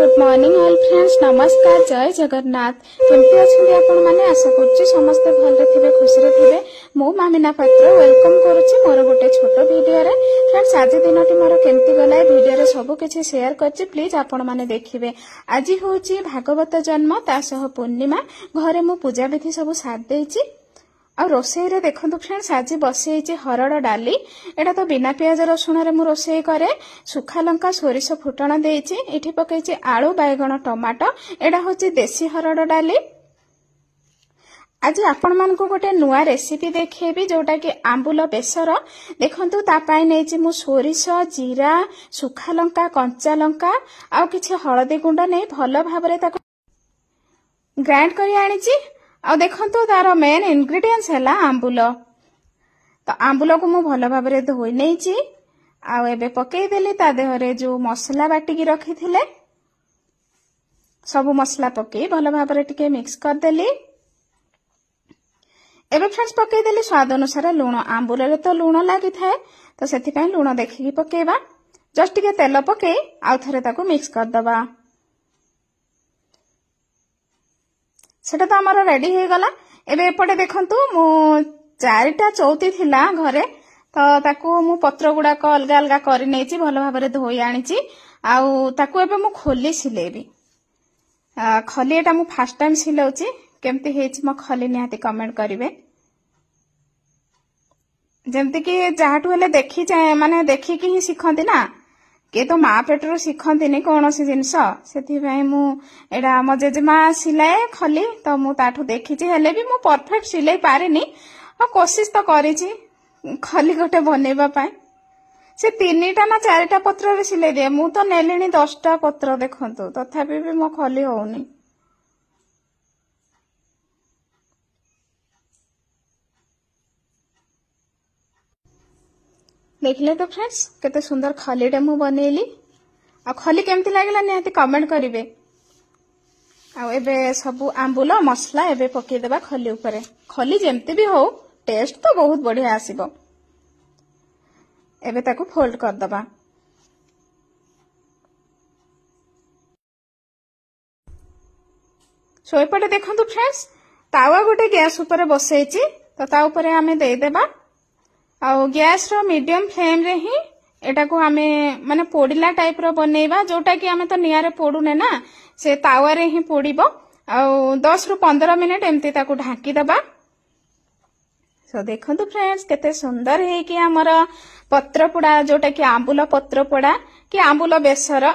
Good morning all friends, नमस्कार, जय जगन्नाथ। केमती अच्छे आपण मैंने आशा करुच्ची समस्ते भले थे, खुशी थे। मु मामिना पात्र वेलकम करुच्ची मोर गोटे छोट वीडियो रे। फ्रेंड्स आज दिनटी मोर केमती गला वीडियो रे सब किछि शेयर करछि, प्लीज आपण माने देखिबे। आज होची भागवत जन्म तासह पूर्णिमा। घरे मु पूजा विधि सब साथ देछि। आ रोसई रे देखंतु फ्रेंड्स आज बसैछि हरड़ डाली। एटा तो बिना प्याज रसुण रे मु रोसई करे। सुखा लंका सोरिष फुटण देछि। एठी पकैछि आलू बैगण टमाटो। एटा होछि देसी हरड़ डाली। आज आपण मान को गोटे नुआ रेसिपी देखेबी जोटा कि आंबुल बेसर। देखंतु ता पाई नेछि मु सोरिष जीरा सुखा लंका कंचा लंका आ किछि हळदी गुंड नै भलो भाबरे ताको ग्राइंड करी आनिछि। आ देखंतु तार मेन इंग्रेडिएंट्स हैला आंबुल। तो आंबुल को मु भलो भाबरे धोई नेछि। आ एबे पकेई देली ता देहरे जो मसला बाटी की रखी थिले सब मसला पकेई भलो भाबरे टिके मिक्स कर देली। एबे फ्रेंड्स पकेई देली स्वाद अनुसार लूण। आंबुल रे तो लूण लागि थाए, तो सेथि पय लूण देखि पकेइबा। जस्ट टिके तेल पकेई आ थरे ताको मिक्स कर दबा। सेटा तो हमारा रेडी हो गला। एबे एपटे देखंतु मु 4टा चौती थिला घरे, तो ताकू मु पत्र गुडा को अलगा अलगा करि नेछि, भलो भाबरे धोई आनिछि। आउ ताकू एबे मु खोली सिलेबी। खली एटा मु फर्स्ट टाइम सिलौछि। केमती हेछि मो खली निहाती कमेंट करिवे। जेमति कि जाहाटू हेले देखि माने देखि कि ही सिखंती ना, के तो माँ पेटरू शिखती नहीं कौन सी जिनस। से मु एडा मो जेजेमा सिलाए खली, तो मु ताठू देखी हेले भी मु परफेक्ट सिलाई पारिनी। और कोशिश तो करिछि खली गोटे बनैबा पाए। से 3टा ना 4टा पत्र रे सिलाई दिए। मु तो नेलिनी 10टा पत्र देखंतु, तथापि भी मो खली होउनी। देखले तो फ्रेंड्स केते सुंदर खलीटे मु बनैली। आ खली केमती लागला निहाती कमेंट करिवे। आ एबे सब आंबुल मसला एबे पके देबा खली ऊपरे। खली जेमती भी हो टेस्ट तो बहुत बढ़िया आसीबो। एबे ताको फोल्ड कर दबा। सो एपटे देखंतु फ्रेंड्स तावा गोटे गैस ऊपरे बसैछि, तो ता ऊपरे हमें दे देबा। आ गैस रो मीडियम फ्लेम रे ही एटा को हमें माने पोडिला टाइप रो बनैबा, जोटा कि हमें तो निया रे पोडुने ना, से तावा रे ही पोडिबो। आ 10 रु 15 मिनिट एमती ताको ढाकी दबा। सो देखंतु फ्रेंड्स केते सुंदर हे कि हमर पत्र पोड़ा, जोटा कि आंबुल पत्र पोड़ा कि आंबुल बेसर।